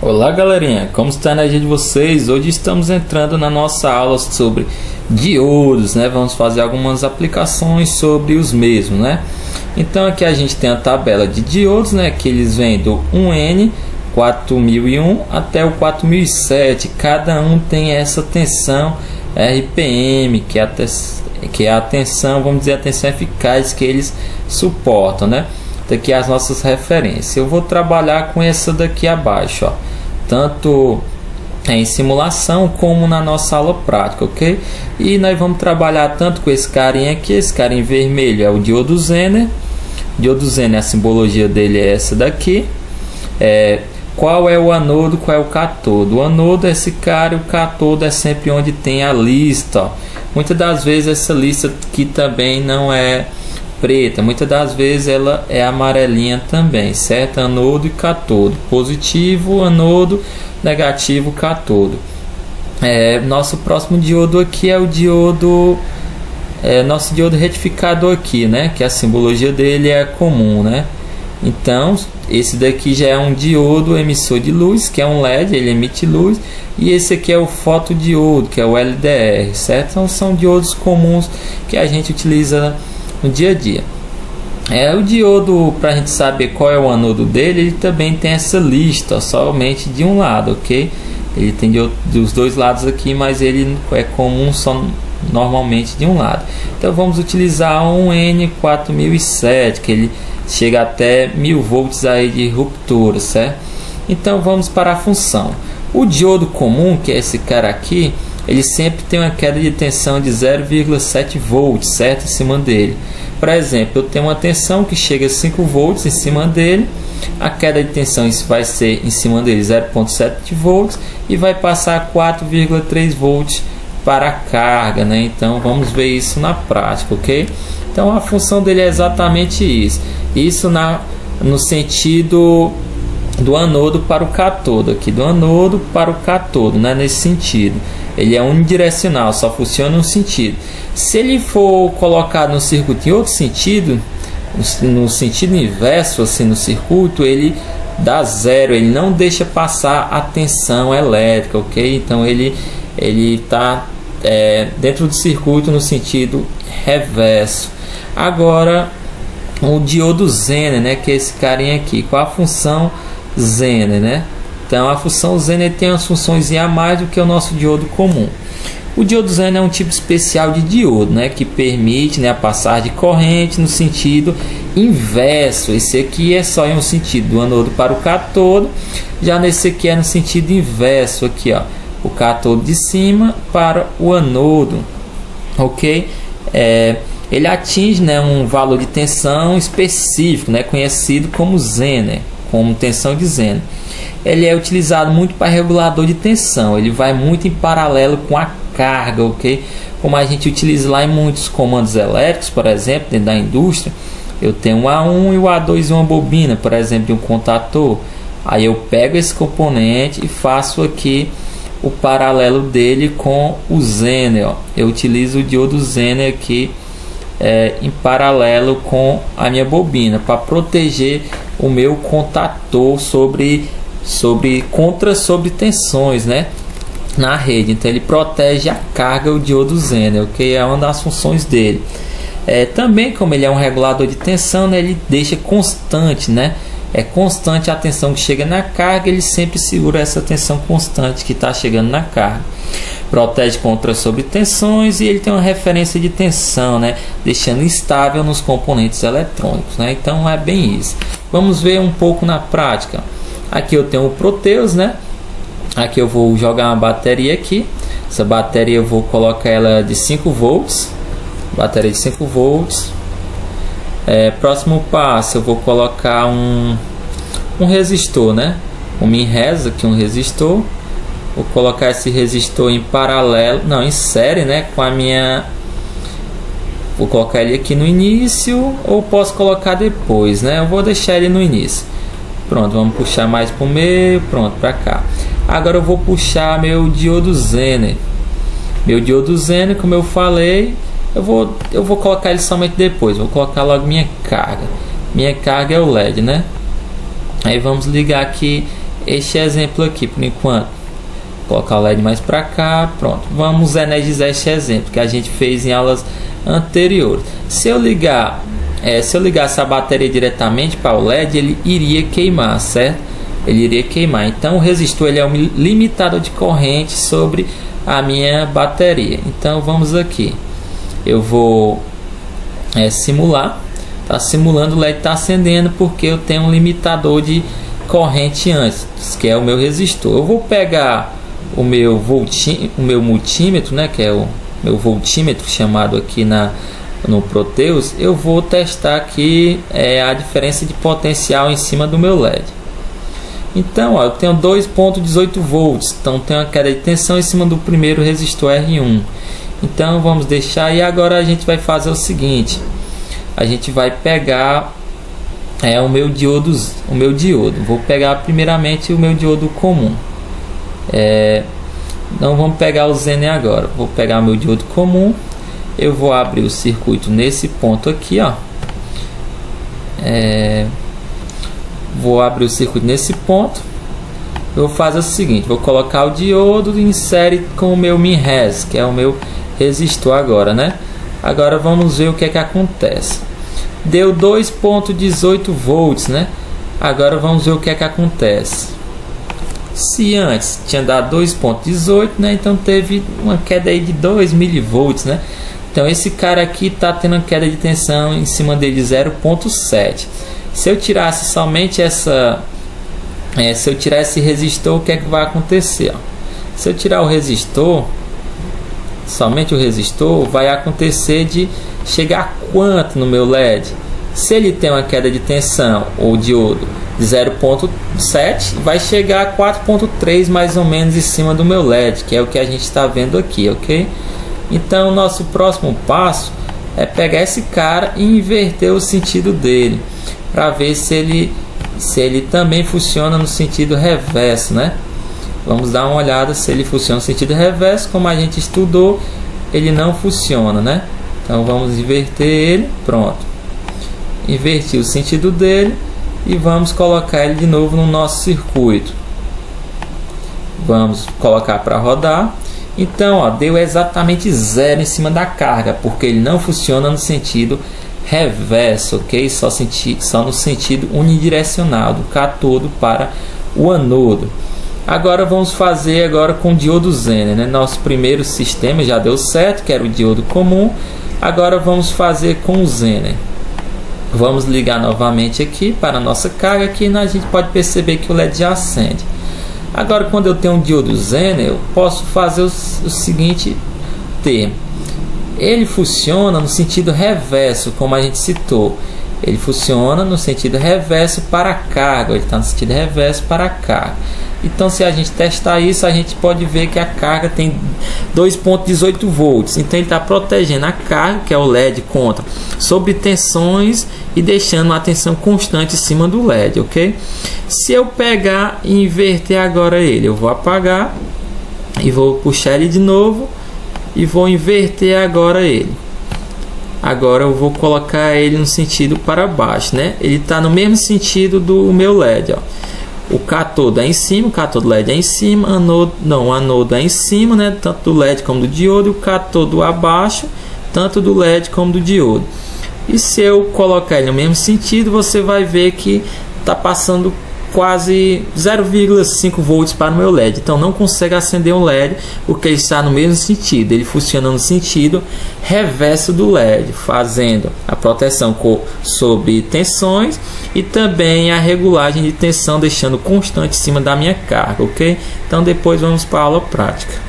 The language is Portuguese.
Olá galerinha, como está a energia de vocês? Hoje estamos entrando na nossa aula sobre diodos, né? Vamos fazer algumas aplicações sobre os mesmos, né? Então aqui a gente tem a tabela de diodos, né? Que eles vêm do 1N 4001 até o 4007. Cada um tem essa tensão RPM, que é a tensão, vamos dizer, a tensão eficaz que eles suportam, né? Daqui as nossas referências. Eu vou trabalhar com essa daqui abaixo, ó, tanto em simulação como na nossa aula prática, ok? E nós vamos trabalhar tanto com esse carinha aqui. Esse carinha vermelho é o diodo Zener. O diodo Zener, a simbologia dele é essa daqui. Qual é o anodo, qual é o catodo? O anodo é esse cara, e o catodo é sempre onde tem a lista, ó. Muitas das vezes essa lista aqui também não é preta, muitas das vezes ela é amarelinha também, certo? Anodo e catodo, positivo anodo, negativo catodo. Nosso próximo diodo aqui é o diodo, nosso diodo retificador aqui, né? Que a simbologia dele é comum, né? Então esse daqui já é um diodo emissor de luz, que é um LED, ele emite luz, e esse aqui é o fotodiodo, que é o LDR, certo? Então são diodos comuns que a gente utiliza no dia a dia. O diodo, para a gente saber qual é o anodo dele, ele também tem essa lista, ó, somente de um lado, ok? Ele tem dos dois lados aqui, mas ele é comum só normalmente de um lado. Então vamos utilizar um N4007, que ele chega até 1000 volts aí de ruptura, certo? Então vamos para a função. O diodo comum, que é esse cara aqui, ele sempre tem uma queda de tensão de 0,7 volts, certo? Em cima dele. Por exemplo, eu tenho uma tensão que chega a 5 volts em cima dele. A queda de tensão vai ser em cima dele 0,7 volts e vai passar 4,3 volts para a carga, né? Então vamos ver isso na prática, ok? Então a função dele é exatamente isso. Isso no sentido do anodo para o catodo, aqui do anodo para o catodo, né? Nesse sentido. Ele é unidirecional, só funciona em um sentido. Se ele for colocado no circuito em outro sentido, no sentido inverso, assim, no circuito, ele dá zero, ele não deixa passar a tensão elétrica, ok? Então ele está dentro do circuito no sentido reverso. Agora o diodo Zener, né, que é esse carinha aqui. Qual a função Zener, né? Então a função Zener tem umas funções a mais do que o nosso diodo comum. O diodo Zener é um tipo especial de diodo, né, que permite, né, a passagem de corrente no sentido inverso. Esse aqui é só em um sentido, do anodo para o catodo. Já nesse aqui é no sentido inverso, aqui, ó, o catodo de cima para o anodo, ok? Ele atinge, né, um valor de tensão específico, né, conhecido como Zener, como tensão de Zener. Ele é utilizado muito para regulador de tensão. Ele vai muito em paralelo com a carga, ok? Como a gente utiliza lá em muitos comandos elétricos, por exemplo, dentro da indústria, eu tenho um A1 e o A2 em uma bobina, por exemplo, de um contator. Aí eu pego esse componente e faço aqui o paralelo dele com o Zener, ó. Eu utilizo o diodo Zener aqui em paralelo com a minha bobina para proteger o meu contator sobre tensões, né, na rede. Então ele protege a carga, o diodo Zener, ok? É uma das funções dele. Também, como ele é um regulador de tensão, né, ele deixa constante, né? É constante a tensão que chega na carga, ele sempre segura essa tensão constante que está chegando na carga. Protege contra sobretensões e ele tem uma referência de tensão, né, deixando instável nos componentes eletrônicos, né? Então é bem isso. Vamos ver um pouco na prática. Aqui eu tenho o Proteus, né? Aqui eu vou jogar uma bateria aqui. Essa bateria eu vou colocar ela de 5 volts. Bateria de 5 volts. Próximo passo, eu vou colocar um resistor, né? Um min-res aqui, um resistor. Vou colocar esse resistor em paralelo, não, em série, né? Com a minha... Vou colocar ele aqui no início ou posso colocar depois, né? Eu vou deixar ele no início. Pronto, vamos puxar mais para o meio, pronto, para cá. Agora eu vou puxar meu diodo Zener. Meu diodo Zener, como eu falei, eu vou colocar ele somente depois. Vou colocar logo minha carga. Minha carga é o LED, né? Aí vamos ligar aqui este exemplo aqui por enquanto. Vou colocar o LED mais para cá, pronto. Vamos energizar este exemplo que a gente fez em aulas anteriores. Se eu ligar essa bateria diretamente para o LED, ele iria queimar, certo? Ele iria queimar. Então o resistor ele é um limitador de corrente sobre a minha bateria. Então vamos aqui. Eu vou simular. Está simulando, o LED está acendendo porque eu tenho um limitador de corrente antes, que é o meu resistor. Eu vou pegar o meu multímetro, né, que é o meu voltímetro chamado aqui no Proteus. Eu vou testar aqui a diferença de potencial em cima do meu LED. Então, ó, eu tenho 2.18 volts, então tem uma queda de tensão em cima do primeiro resistor R1. Então vamos deixar, e agora a gente vai fazer o seguinte: a gente vai pegar o meu diodo. Vou pegar primeiramente o meu diodo comum. Não vamos pegar o Zener agora. Vou pegar o meu diodo comum. Eu vou abrir o circuito nesse ponto aqui, ó. Vou abrir o circuito nesse ponto. Eu vou fazer o seguinte: vou colocar o diodo e insere com o meu min-res, que é o meu resistor agora, né? Agora vamos ver o que é que acontece. Deu 2.18 volts, né? Agora vamos ver o que é que acontece. Se antes tinha dado 2.18, né? Então teve uma queda aí de 2 milivolts, né? Então esse cara aqui está tendo uma queda de tensão em cima dele de 0.7. Se eu tirasse somente se eu tirar esse resistor, o que é que vai acontecer? Ó? Se eu tirar o resistor, somente o resistor, vai acontecer de chegar a quanto no meu LED? Se ele tem uma queda de tensão ou diodo de 0.7, vai chegar a 4.3 mais ou menos em cima do meu LED, que é o que a gente está vendo aqui, ok? Então o nosso próximo passo é pegar esse cara e inverter o sentido dele, para ver se ele também funciona no sentido reverso, né? Vamos dar uma olhada se ele funciona no sentido reverso. Como a gente estudou, ele não funciona, né? Então vamos inverter ele, pronto. Inverti o sentido dele e vamos colocar ele de novo no nosso circuito. Vamos colocar para rodar. Então, ó, deu exatamente 0 em cima da carga, porque ele não funciona no sentido reverso, ok? Só no sentido unidirecional, do cátodo para o anodo. Agora vamos fazer agora com o diodo Zener, né? Nosso primeiro sistema já deu certo, que era o diodo comum. Agora vamos fazer com o Zener. Vamos ligar novamente aqui para a nossa carga. Aqui a gente pode perceber que o LED já acende. Agora, quando eu tenho um diodo Zener, eu posso fazer o seguinte termo. Ele funciona no sentido reverso, como a gente citou. Ele funciona no sentido reverso para a carga. Ele está no sentido reverso para a carga. Então, se a gente testar isso, a gente pode ver que a carga tem 2.18 volts. Então, ele está protegendo a carga, que é o LED, contra sobretensões e deixando uma tensão constante em cima do LED, ok? Se eu pegar e inverter agora ele, eu vou apagar e vou puxar ele de novo e vou inverter agora ele. Agora eu vou colocar ele no sentido para baixo, né? Ele está no mesmo sentido do meu LED, ó. O cátodo é em cima, o cátodo LED é em cima, o anodo é em cima, né? Tanto do LED como do diodo, e o cátodo abaixo, tanto do LED como do diodo. E se eu colocar ele no mesmo sentido, você vai ver que está passando quase 0,5 volts para o meu LED. Então não consegue acender um LED porque ele está no mesmo sentido. Ele funciona no sentido reverso do LED, fazendo a proteção sobre tensões e também a regulagem de tensão, deixando constante em cima da minha carga, ok? Então depois vamos para a aula prática.